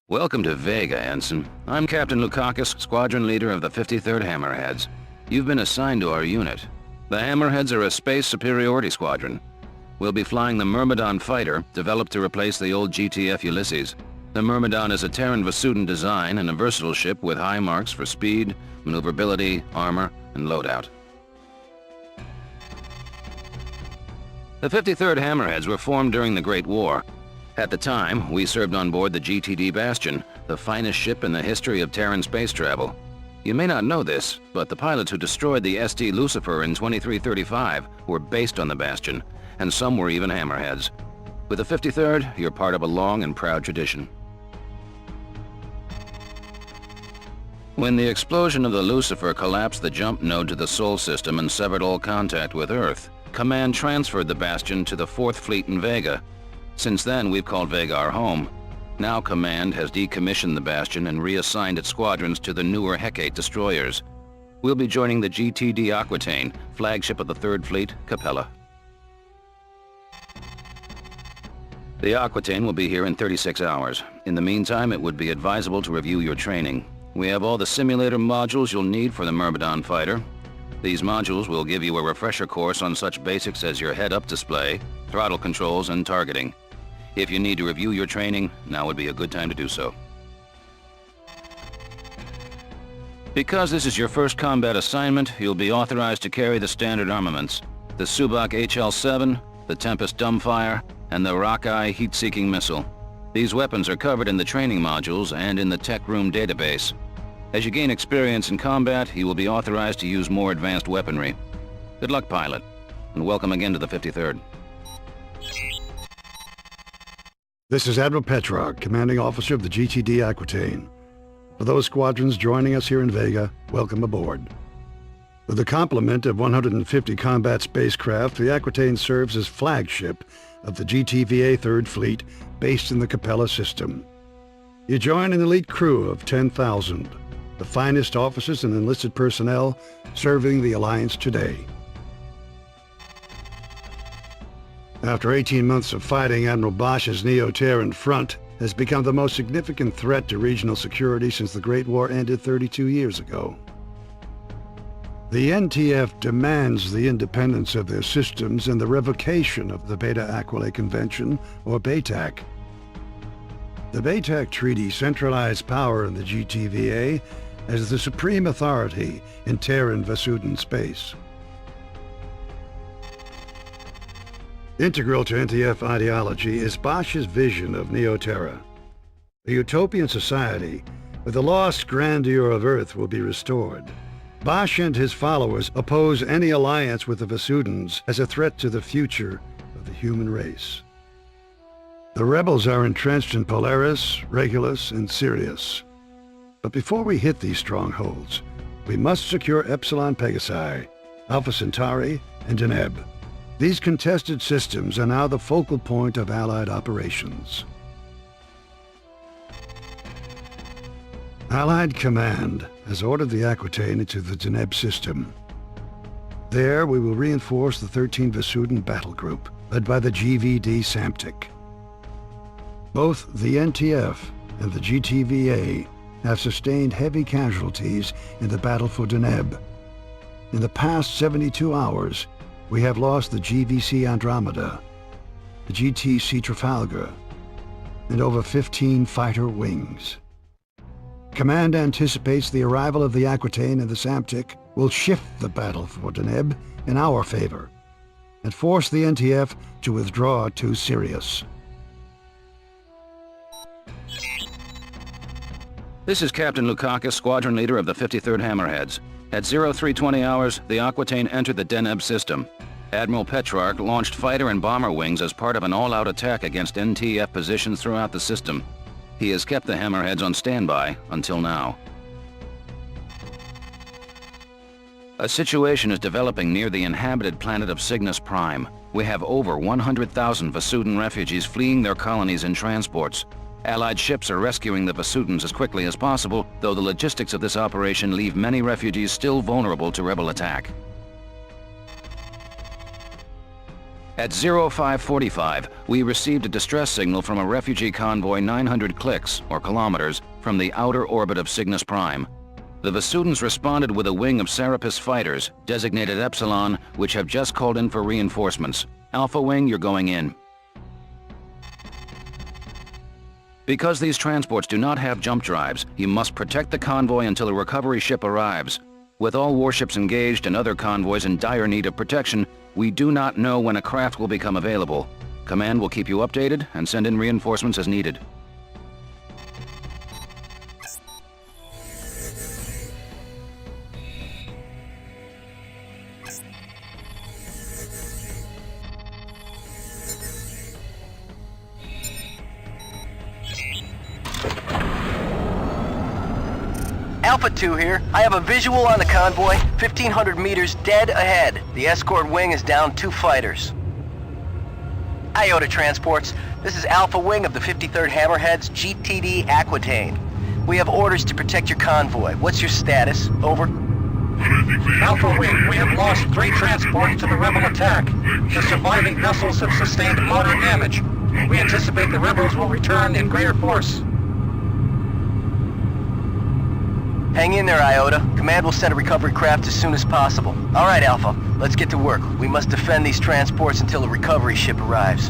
Welcome to Vega, Ensign. I'm Captain Lukakis, Squadron Leader of the 53rd Hammerheads. You've been assigned to our unit. The Hammerheads are a space superiority squadron. We'll be flying the Myrmidon fighter, developed to replace the old GTF Ulysses. The Myrmidon is a Terran Vasudan design and a versatile ship with high marks for speed, maneuverability, armor, and loadout. The 53rd Hammerheads were formed during the Great War. At the time, we served on board the GTD Bastion, the finest ship in the history of Terran space travel. You may not know this, but the pilots who destroyed the ST Lucifer in 2335 were based on the Bastion, and some were even Hammerheads. With the 53rd, you're part of a long and proud tradition. When the explosion of the Lucifer collapsed the jump node to the Sol system and severed all contact with Earth, Command transferred the Bastion to the 4th Fleet in Vega. Since then, we've called Vega our home. Now Command has decommissioned the Bastion and reassigned its squadrons to the newer Hecate destroyers. We'll be joining the GTD Aquitaine, flagship of the 3rd Fleet, Capella. The Aquitaine will be here in 36 hours. In the meantime, it would be advisable to review your training. We have all the simulator modules you'll need for the Myrmidon fighter. These modules will give you a refresher course on such basics as your head-up display, throttle controls, and targeting. If you need to review your training, now would be a good time to do so. Because this is your first combat assignment, you'll be authorized to carry the standard armaments: the Subak HL-7, the Tempest Dumbfire, and the Rockeye heat-seeking missile. These weapons are covered in the training modules and in the tech room database. As you gain experience in combat, you will be authorized to use more advanced weaponry. Good luck, pilot, and welcome again to the 53rd. This is Admiral Petrarch, Commanding Officer of the GTD Aquitaine. For those squadrons joining us here in Vega, welcome aboard. With a complement of 150 combat spacecraft, the Aquitaine serves as flagship of the GTVA 3rd Fleet based in the Capella system. You join an elite crew of 10,000, the finest officers and enlisted personnel serving the Alliance today. After 18 months of fighting, Admiral Bosch's Neo-Terran front has become the most significant threat to regional security since the Great War ended 32 years ago. The NTF demands the independence of their systems and the revocation of the Beta Aquila Convention, or BATAC. The BATAC Treaty centralized power in the GTVA as the supreme authority in Terran Vasudan space. Integral to NTF ideology is Bosch's vision of Neo-Terra. A utopian society where the lost grandeur of Earth will be restored. Bosch and his followers oppose any alliance with the Vasudans as a threat to the future of the human race. The rebels are entrenched in Polaris, Regulus, and Sirius. But before we hit these strongholds, we must secure Epsilon Pegasi, Alpha Centauri, and Deneb. These contested systems are now the focal point of Allied operations. Allied Command has ordered the Aquitaine into the Deneb system. There, we will reinforce the 13 Vasudan battle group, led by the GVD Samtic. Both the NTF and the GTVA have sustained heavy casualties in the battle for Deneb. In the past 72 hours, we have lost the GVC Andromeda, the GTC Trafalgar, and over 15 fighter wings. Command anticipates the arrival of the Aquitaine and the Samtic will shift the battle for Deneb in our favor and force the NTF to withdraw to Sirius. This is Captain Lukakis, Squadron Leader of the 53rd Hammerheads. At 0320 hours, the Aquitaine entered the Deneb system. Admiral Petrarch launched fighter and bomber wings as part of an all-out attack against NTF positions throughout the system. He has kept the Hammerheads on standby until now. A situation is developing near the inhabited planet of Cygnus Prime. We have over 100,000 Vasudan refugees fleeing their colonies in transports. Allied ships are rescuing the Vasudans as quickly as possible, though the logistics of this operation leave many refugees still vulnerable to rebel attack. At 0545, we received a distress signal from a refugee convoy 900 clicks, or kilometers, from the outer orbit of Cygnus Prime. The Vesudans responded with a wing of Serapis fighters, designated Epsilon, which have just called in for reinforcements. Alpha Wing, you're going in. Because these transports do not have jump drives, you must protect the convoy until a recovery ship arrives. With all warships engaged and other convoys in dire need of protection, we do not know when a craft will become available. Command will keep you updated and send in reinforcements as needed. Alpha 2 here. I have a visual on the convoy, 1,500 meters dead ahead. The escort wing is down 2 fighters. Iota Transports, this is Alpha Wing of the 53rd Hammerhead's GTD Aquitaine. We have orders to protect your convoy. What's your status? Over. Alpha Wing, we have lost 3 transports to the rebel attack. The surviving vessels have sustained moderate damage. We anticipate the rebels will return in greater force. Hang in there, Iota. Command will send a recovery craft as soon as possible. All right, Alpha. Let's get to work. We must defend these transports until a recovery ship arrives.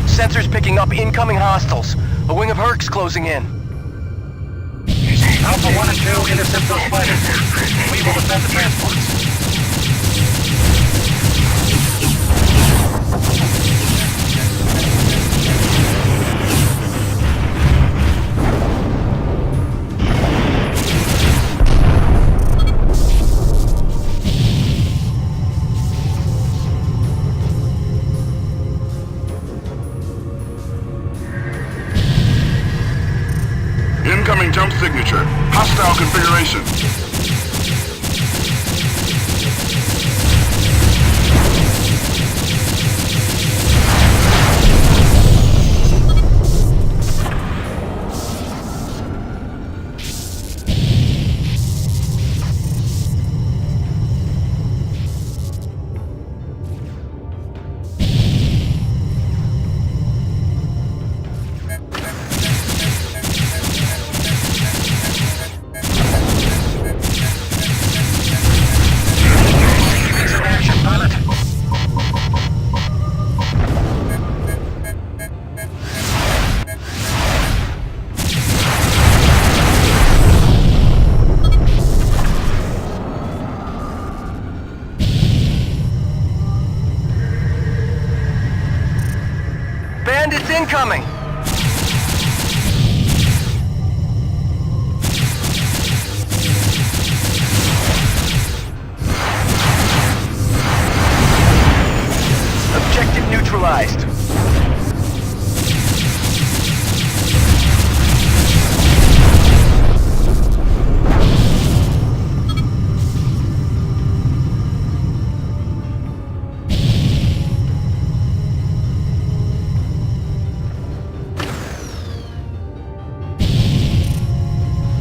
Sensors picking up incoming hostiles. A wing of Hercs closing in. Alpha 1 and 2 intercept those fighters. We will defend the transports. Incoming jump signature. Hostile configuration. Bandits incoming! Objective neutralized.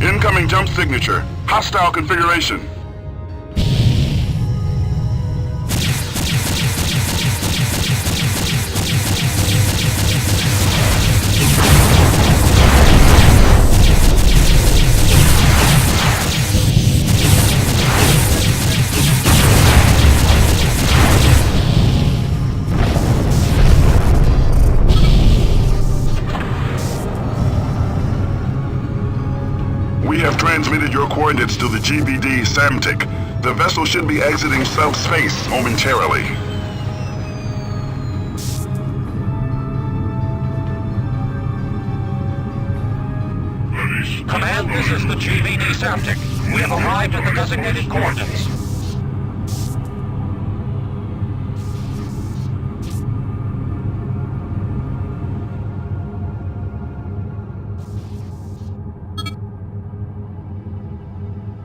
Incoming jump signature. Hostile configuration. We have transmitted your coordinates to the GVD Samtic. The vessel should be exiting subspace momentarily. Command, this is the GVD Samtic. We have arrived at the designated coordinates.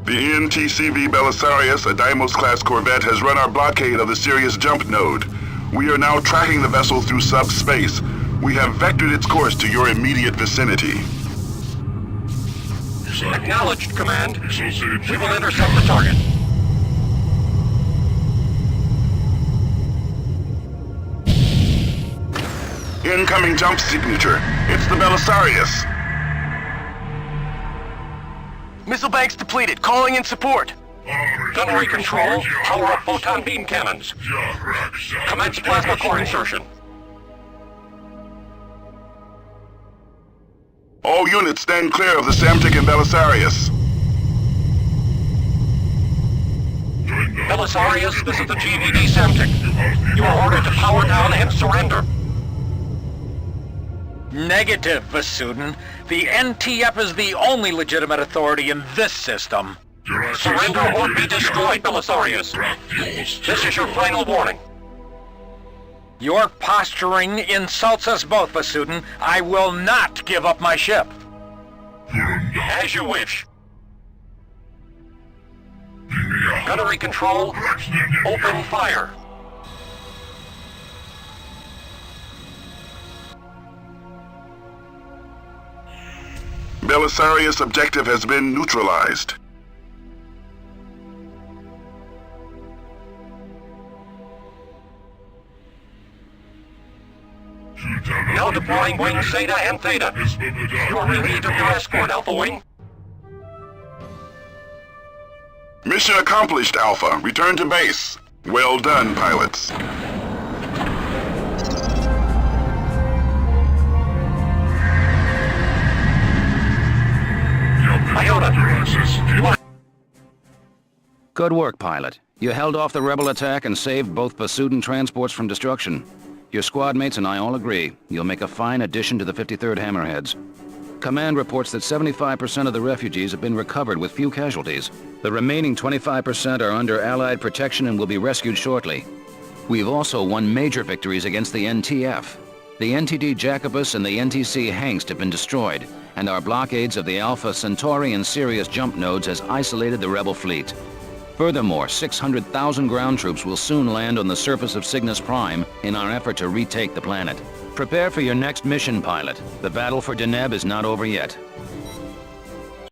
The NTCV Belisarius, a Deimos-class corvette, has run our blockade of the Sirius jump node. We are now tracking the vessel through subspace. We have vectored its course to your immediate vicinity. Acknowledged, Command. We will intercept the target. Incoming jump signature. It's the Belisarius. Missile banks depleted. Calling in support. Gunnery control. Power up photon beam cannons. Commence plasma core insertion. All units stand clear of the Samtic and Belisarius. Belisarius, this is the GVD Samtic. You are ordered to power down and surrender. Negative, Vasudin. The NTF is the only legitimate authority in this system. Surrender or be destroyed, Belisarius. This is your final warning. Your posturing insults us both, Vasudin. I will not give up my ship. As you wish. Gunnery control, open fire. Belisarius objective has been neutralized. Now deploying wings Zeta and Theta. You are relieved of your escort, Alpha Wing. Mission accomplished, Alpha. Return to base. Well done, pilots. Iota. Good work, pilot. You held off the rebel attack and saved both Vasudin transports from destruction. Your squad mates and I all agree you'll make a fine addition to the 53rd Hammerheads. Command reports that 75% of the refugees have been recovered with few casualties. The remaining 25% are under Allied protection and will be rescued shortly. We've also won major victories against the NTF. The NTD Jacobus and the NTC Hengst have been destroyed, and our blockades of the Alpha Centauri and Sirius jump nodes has isolated the rebel fleet. Furthermore, 600,000 ground troops will soon land on the surface of Cygnus Prime in our effort to retake the planet. Prepare for your next mission, pilot. The battle for Deneb is not over yet.